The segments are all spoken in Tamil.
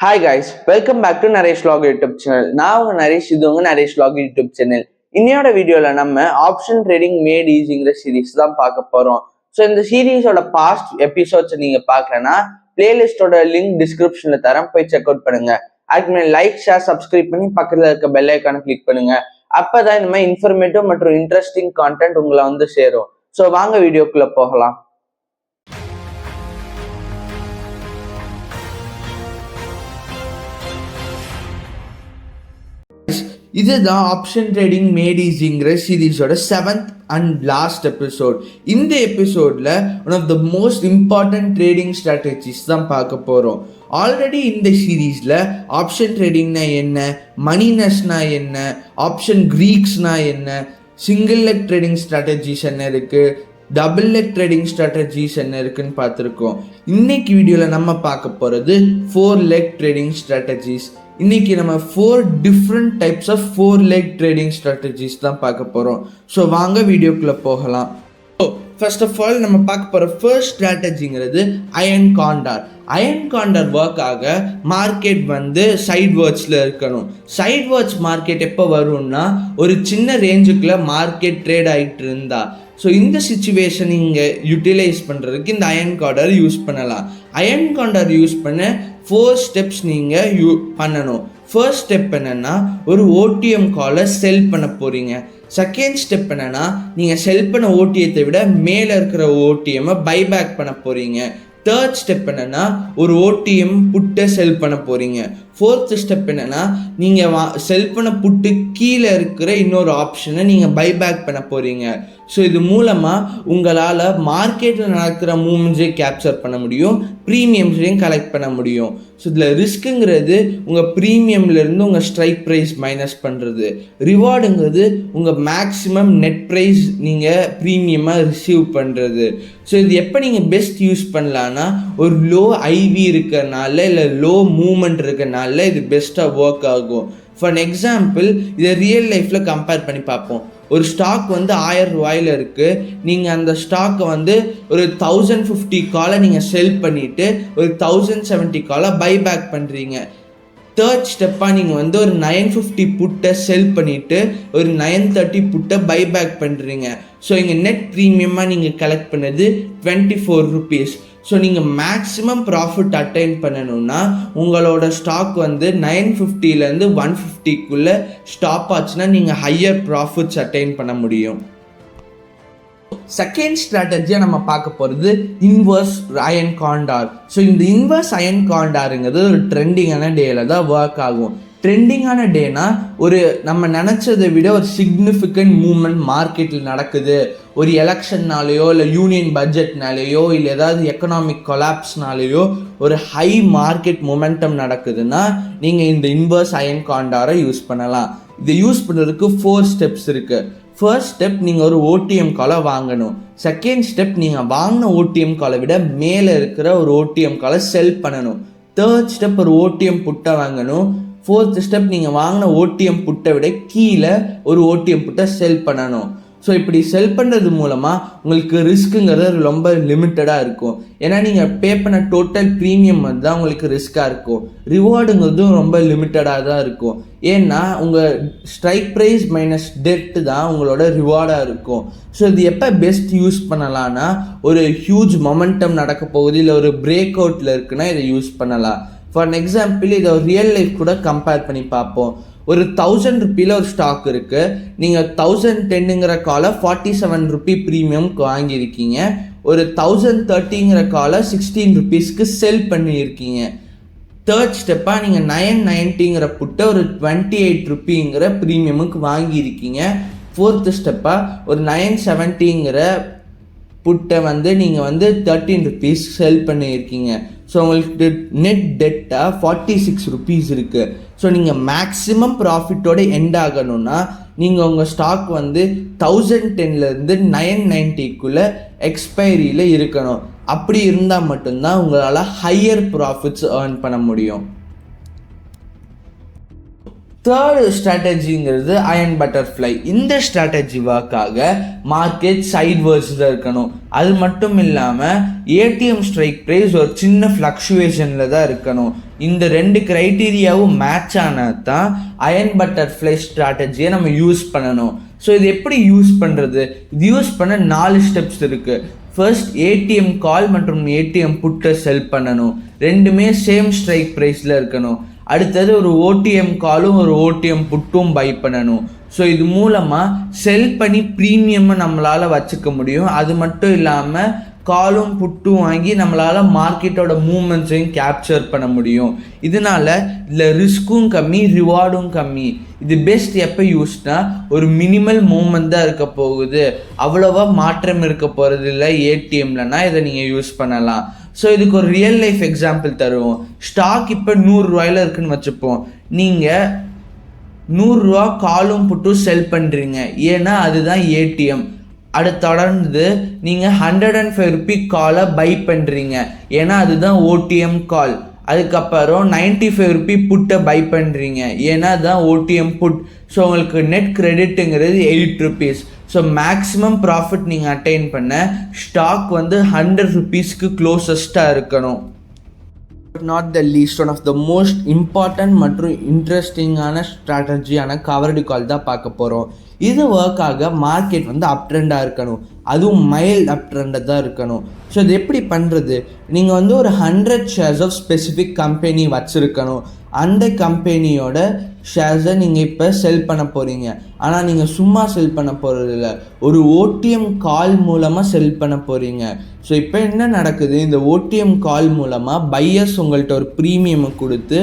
Hi guys, welcome back to Naresh Vlog YouTube channel. நான் உங்க நரேஷ், இது உங்க நரேஷ் Vlog YouTube channel. இன்னையோட வீடியோல நம்ம ஆப்ஷன் ட்ரேடிங் மேட் ஈஸிங்கிற சீரீஸ் தான் பார்க்க போறோம். ஸோ இந்த சீரீஸோட பாஸ்ட் எபிசோட்ஸ் நீங்க பார்க்கலன்னா பிளேலிஸ்டோட லிங்க் டிஸ்கிரிப்ஷன்ல தரேன், போய் செக் அவுட் பண்ணுங்க. அதுக்கு மேலே லைக், ஷேர், சப்ஸ்கிரைப் பண்ணி பக்கத்துல இருக்க பெல் ஐக்கானை கிளிக் பண்ணுங்க. அப்பதான் இந்த மாதிரி இன்ஃபர்மேட்டிவ் மற்றும் இன்ட்ரெஸ்டிங் கான்டென்ட் உங்களை வந்து சேரும். ஸோ வாங்க வீடியோக்குள்ள போகலாம். இதுதான் ஆப்ஷன் ட்ரேடிங் மேட் ஈஸிங்கிற சீரீஸோட 7th அண்ட் லாஸ்ட் எபிசோட். இந்த எபிசோட்ல one of the most important trading strategies தான் பார்க்க போகிறோம். ஆல்ரெடி இந்த சீரீஸில் ஆப்ஷன் ட்ரேடிங்னா என்ன, மணினஸ்னா என்ன, ஆப்ஷன் க்ரீக்ஸ்னா என்ன, சிங்கிள் லெக் ட்ரேடிங் ஸ்ட்ராட்டஜிஸ் என்ன இருக்குது, டபுள் லெக் ட்ரேடிங் ஸ்ட்ராட்டஜிஸ் என்ன இருக்குன்னு பார்த்துருக்கோம். இன்னைக்கு வீடியோவில் நம்ம பார்க்க போகிறது 4 லெக் ட்ரேடிங் ஸ்ட்ராட்டஜிஸ். இன்னைக்கு நம்ம 4 different types of 4 leg trading strategies தான் பார்க்க போகிறோம். ஸோ வாங்க வீடியோக்குள்ளே போகலாம். ஃபர்ஸ்ட் ஆஃப் ஆல் நம்ம பார்க்க போகிற ஃபர்ஸ்ட் ஸ்ட்ராட்டஜிங்கிறது iron condor. Iron condor work ஆக மார்க்கெட் வந்து சைட் வேர்ட்ஸில் இருக்கணும். சைட் வேர்ட்ஸ் மார்க்கெட் எப்போ வரும்னா ஒரு சின்ன ரேஞ்சுக்குள்ளே மார்க்கெட் ட்ரேட் ஆகிட்டு இருந்தா. ஸோ இந்த சிச்சுவேஷன் இங்கே யூட்டிலைஸ் பண்ணுறதுக்கு இந்த அயன் காண்டார் யூஸ் பண்ணலாம். அயன் காண்டார் யூஸ் பண்ண 4 ஸ்டெப்ஸ் நீங்கள் பண்ணணும். ஃபர்ஸ்ட் ஸ்டெப் என்னென்னா ஒரு ஓடிஎம் காலை செல் பண்ண போகிறீங்க. செகண்ட் ஸ்டெப் என்னென்னா நீங்கள் செல் பண்ண ஓடிஎத்தை விட மேலே இருக்கிற ஓடிஎம்மை பைபேக் பண்ண போகிறீங்க. தேர்ட் ஸ்டெப் என்னென்னா ஒரு ஓடிஎம் புட்டை செல் பண்ண போகிறீங்க. ஃபோர்த் ஸ்டெப் என்னென்னா நீங்கள் செல் பண்ண புட்டு கீழே இருக்கிற இன்னொரு ஆப்ஷனை நீங்கள் பைபேக் பண்ண போகிறீங்க. ஸோ இது மூலமாக உங்களால் மார்க்கெட்டில் நடக்கிற மூமெண்ட்ஸே கேப்சர் பண்ண முடியும், ப்ரீமியம்ஸையும் கலெக்ட் பண்ண முடியும். ஸோ இதில் ரிஸ்க்குங்கிறது உங்கள் ப்ரீமியம்லேருந்து உங்கள் ஸ்ட்ரைக் ப்ரைஸ் மைனஸ் பண்ணுறது, ரிவார்டுங்கிறது உங்கள் மேக்ஸிமம் நெட் ப்ரைஸ் நீங்கள் ப்ரீமியமாக ரிசீவ் பண்ணுறது. ஸோ இது எப்போ நீங்கள் பெஸ்ட் யூஸ் பண்ணலான்னா ஒரு லோ ஐவி இருக்கிறனால இல்லை லோ மூமெண்ட் இருக்கிறனால இது பெஸ்ட்டாக ஒர்க் ஆகும். ஃபார் எக்ஸாம்பிள் இதை ரியல் லைஃப்பில் கம்பேர் பண்ணி பார்ப்போம். ஒரு ஸ்டாக் வந்து 1000 ரூபாயில் இருக்குது. நீங்கள் அந்த ஸ்டாக்கை வந்து ஒரு 1050 காலை நீங்கள் செல் பண்ணிவிட்டு ஒரு 1070 காலை பைபேக் பண்ணுறீங்க. தேர்ட் ஸ்டெப்பாக நீங்கள் வந்து ஒரு 950 புட்டை செல் பண்ணிவிட்டு ஒரு 930 புட்டை பைபேக் பண்ணுறீங்க. ஸோ இங்கே நெட் ப்ரீமியமாக நீங்கள் கலெக்ட் பண்ணது 24 rupees. ஸோ நீங்கள் மேக்ஸிமம் ப்ராஃபிட் அட்டைன் பண்ணணும்னா உங்களோட ஸ்டாக் வந்து 950லேருந்து 150க்குள்ளே ஸ்டாப் ஆச்சுன்னா நீங்கள் ஹையர் ப்ராஃபிட்ஸ் அட்டைன் பண்ண முடியும். செகண்ட் ஸ்ட்ராட்டஜியாக நம்ம பார்க்க போகிறது இன்வர்ஸ் அயன் காண்டார். ஸோ இந்த இன்வர்ஸ் அயன் காண்டாருங்கிறது ஒரு ட்ரெண்டிங்கான டேல தான் ஒர்க் ஆகும். ட்ரெண்டிங்கான டேனா ஒரு நம்ம நினச்சதை விட ஒரு சிக்னிஃபிகண்ட் மூவ்மெண்ட் மார்க்கெட்டில் நடக்குது. ஒரு எலெக்ஷன்னாலேயோ இல்லை யூனியன் பட்ஜெட்னாலேயோ இல்லை ஏதாவது எக்கனாமிக் கொலாப்ஸ்னாலேயோ ஒரு ஹை மார்க்கெட் மொமெண்டம் நடக்குதுன்னா நீங்கள் இந்த இன்வர்ஸ் அயன் காண்டாரை யூஸ் பண்ணலாம். இதை யூஸ் பண்ணுறதுக்கு 4 ஸ்டெப்ஸ் இருக்குது. ஃபர்ஸ்ட் ஸ்டெப் நீங்கள் ஒரு ஓடிஎம் காலை வாங்கணும். செகண்ட் ஸ்டெப் நீங்கள் வாங்கின ஓடிஎம் காலை விட மேலே இருக்கிற ஒரு ஓடிஎம் காலை செல் பண்ணணும். தேர்ட் ஸ்டெப் ஒரு ஓடிஎம் புட்டை வாங்கணும். ஃபோர்த் ஸ்டெப் நீங்கள் வாங்கின ஓடிஎம் புட்டை விட கீழே ஒரு ஓடிஎம் புட்டை செல் பண்ணணும். ஸோ இப்படி செல் பண்ணுறது மூலமாக உங்களுக்கு ரிஸ்க்குங்கிறது ரொம்ப லிமிட்டடாக இருக்கும். ஏன்னா நீங்கள் பே பண்ண டோட்டல் ப்ரீமியம் வந்து தான் உங்களுக்கு ரிஸ்க்காக இருக்கும். ரிவார்டுங்கிறதும் ரொம்ப லிமிட்டடாக தான் இருக்கும். ஏன்னா உங்கள் ஸ்ட்ரைக் ப்ரைஸ் மைனஸ் டெட்டு தான் உங்களோட ரிவார்டாக இருக்கும். ஸோ இது எப்போ பெஸ்ட் யூஸ் பண்ணலான்னா ஒரு ஹியூஜ் மொமெண்டம் நடக்க போகுது இல்லை ஒரு பிரேக் அவுட்டில் இருக்குன்னா இதை யூஸ் பண்ணலாம். ஃபார் எக்ஸாம்பிள் இதை ஒரு ரியல் லைஃப் கூட கம்பேர் பண்ணி பார்ப்போம். ஒரு 1000 ரூபாயில் ஒரு ஸ்டாக் இருக்குது. நீங்கள் 1010ங்கிற காலை 47 ரூபி ப்ரீமியம்க்கு வாங்கியிருக்கீங்க. ஒரு 1030ங்கிற காலை 16 rupeesக்கு செல் பண்ணியிருக்கீங்க. தேர்ட் ஸ்டெப்பாக நீங்கள் 990ங்கிற புட்டை ஒரு 28 ரூபிங்கிற ப்ரீமியமுக்கு வாங்கியிருக்கீங்க. ஃபோர்த்து ஸ்டெப்பாக ஒரு 970ங்கிற புட்டை வந்து நீங்கள் வந்து 13 rupees செல் பண்ணியிருக்கீங்க. ஸோ உங்களுக்கு நெட் டெட்டாக 46 rupees இருக்குது. ஸோ நீங்கள் மேக்ஸிமம் ப்ராஃபிட்டோடு எண்ட் ஆகணும்னா நீங்கள் உங்கள் ஸ்டாக் வந்து 1010லேருந்து 990க்குள்ளே எக்ஸ்பைரியில் இருக்கணும். அப்படி இருந்தால் மட்டும்தான் உங்களால் ஹையர் ப்ராஃபிட்ஸ் ஏர்ன் பண்ண முடியும். தேர்டு ஸ்ட்ராட்டஜிங்கிறது அயன் பட்டர்ஃப்ளை. இந்த ஸ்ட்ராட்டஜி ஒர்க்காக மார்க்கெட் சைட்வேர்ஸில் இருக்கணும். அது மட்டும் இல்லாமல் ஏடிஎம் ஸ்ட்ரைக் ப்ரைஸ் ஒரு சின்ன ஃப்ளக்சுவேஷனில் தான் இருக்கணும். இந்த 2 க்ரைட்டீரியாவும் மேட்ச் ஆனால் தான் அயன் பட்டர்ஃப்ளை ஸ்ட்ராட்டஜியை நம்ம யூஸ் பண்ணணும். ஸோ இது எப்படி யூஸ் பண்ணுறது? இது யூஸ் பண்ண 4 ஸ்டெப்ஸ் இருக்குது. ஃபர்ஸ்ட், ஏடிஎம் கால் மற்றும் ஏடிஎம் புட்டை செல் பண்ணணும். ரெண்டுமே சேம் ஸ்ட்ரைக் ப்ரைஸில் இருக்கணும். அடுத்தது ஒரு ஓடிஎம் காலும் ஒரு ஓடிஎம் புட்டும் பை பண்ணணும். ஸோ இது மூலமாக செல் பண்ணி ப்ரீமியமை நம்மளால் வச்சுக்க முடியும். அது மட்டும் இல்லாமல் காலும் புட்டும் வாங்கி நம்மளால் மார்க்கெட்டோட மூமெண்ட்ஸையும் கேப்சர் பண்ண முடியும். இதனால இதில் ரிஸ்க்கும் கம்மி, ரிவார்டும் கம்மி. இது பெஸ்ட் எப்போ யூஸ்னா ஒரு மினிமல் மூமெண்ட் தான் இருக்க போகுது, அவ்வளோவா மாற்றம் இருக்க போகிறது இல்லை ஏடிஎம்லனா இதை நீங்கள் யூஸ் பண்ணலாம். ஸோ இதுக்கு ஒரு ரியல் லைஃப் எக்ஸாம்பிள் தருவோம். ஸ்டாக் இப்போ 100 ரூபாயில் இருக்குன்னு வச்சுப்போம். நீங்கள் 100 ரூபா காலும் புட்டும் செல் பண்ணுறீங்க, ஏன்னா அதுதான் ஏடிஎம். தொடர்ந்து நீங்கள் 105 ரூபி காலை பை பண்ணுறீங்க, ஏன்னா அதுதான் ஓடிஎம் கால். அதுக்கப்புறம் 95 ரூபி புட்டை பை பண்ணுறீங்க, ஏன்னா அதுதான் ஓடிஎம் புட். ஸோ உங்களுக்கு நெட் கிரெடிட்டுங்கிறது 8 ருபீஸ். ஸோ மேக்ஸிமம் ப்ராஃபிட் நீங்கள் அட்டைன் பண்ண ஸ்டாக் வந்து 100 ருபீஸ்க்கு க்ளோசஸ்ட்டாக இருக்கணும். Not the least, one of the most important மற்றும் இன்ட்ரெஸ்டிங்கான ஸ்ட்ராட்டஜியான கவர்டு கால் தான் பார்க்க போகிறோம். இது ஒர்க் ஆக மார்க்கெட் வந்து அப் ட்ரெண்டாக இருக்கணும், அதுவும் மைல்ட் அப் ட்ரெண்டாக தான் இருக்கணும். ஸோ இது எப்படி பண்ணுறது? நீங்கள் வந்து ஒரு 100 ஷேர்ஸ் ஆஃப் ஸ்பெசிஃபிக் கம்பெனி வச்சுருக்கணும். அந்த கம்பெனியோட ஷேர்ஸை நீங்கள் இப்போ செல் பண்ண போகிறீங்க. ஆனால் நீங்கள் சும்மா செல் பண்ண போகிறது இல்லை, ஒரு ஓடிஎம் கால் மூலமாக செல் பண்ண போகிறீங்க. ஸோ இப்போ என்ன நடக்குது? இந்த ஓடிஎம் கால் மூலமாக பையர்ஸ் உங்கள்கிட்ட ஒரு ப்ரீமியமை கொடுத்து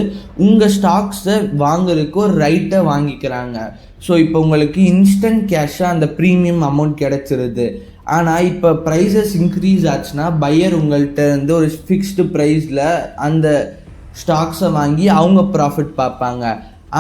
உங்கள் ஸ்டாக்ஸை வாங்குறதுக்கு ஒரு ரைட்டை வாங்கிக்கிறாங்க. ஸோ இப்போ உங்களுக்கு இன்ஸ்டன்ட் கேஷாக அந்த ப்ரீமியம் அமௌண்ட் கிடச்சிருது. ஆனால் இப்போ ப்ரைஸஸ் இன்க்ரீஸ் ஆச்சுன்னா பையர் உங்கள்கிட்ட இருந்து ஒரு ஃபிக்ஸ்டு ப்ரைஸில் அந்த ஸ்டாக்ஸை வாங்கி அவங்க ப்ராஃபிட் பார்ப்பாங்க.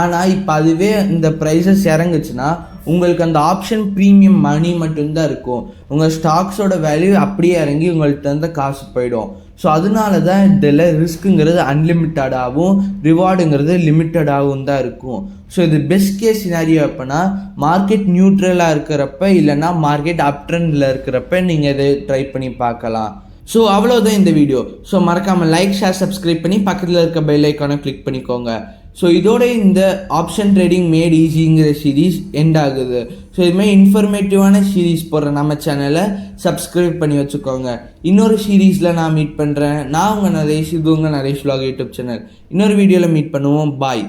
ஆனால் இப்போ அதுவே இந்த ப்ரைஸஸ் இறங்குச்சுன்னா உங்களுக்கு அந்த ஆப்ஷன் ப்ரீமியம் மணி மட்டும்தான் இருக்கும். உங்கள் ஸ்டாக்ஸோட வேல்யூ அப்படியே இறங்கி உங்கள்கிட்ட இருந்த காசு போயிடும். ஸோ அதனால தான் இதில் ரிஸ்க்குங்கிறது அன்லிமிட்டடாகவும் ரிவார்டுங்கிறது லிமிட்டடாகவும் தான் இருக்கும். ஸோ இது பெஸ்ட் கேஸ் சினாரியோ எப்போனா மார்க்கெட் நியூட்ரலாக இருக்கிறப்ப, இல்லைனா மார்க்கெட் அப் ட்ரெண்டில் இருக்கிறப்ப நீங்கள் இதை ட்ரை பண்ணி பார்க்கலாம். ஸோ அவ்வளோதான் இந்த வீடியோ. ஸோ மறக்காமல் லைக், ஷேர், சப்ஸ்கிரைப் பண்ணி பக்கத்தில் இருக்க பெல் ஐக்கானை கிளிக் பண்ணிக்கோங்க. ஸோ இதோட இந்த ஆப்ஷன் ட்ரேடிங் மேட் ஈஸிங்கிற சீரீஸ் எண்ட் ஆகுது. ஸோ இதுமாதிரி இன்ஃபர்மேட்டிவான சீரீஸ் போடுற நம்ம சேனலை சப்ஸ்கிரைப் பண்ணி வச்சுக்கோங்க. இன்னொரு சீரீஸில் நான் மீட் பண்ணுறேன். நான் உங்கள் நரேஷ், இது உங்கள் நரேஷ் vlog யூடியூப் சேனல். இன்னொரு வீடியோவில் மீட் பண்ணுவோம். பாய்.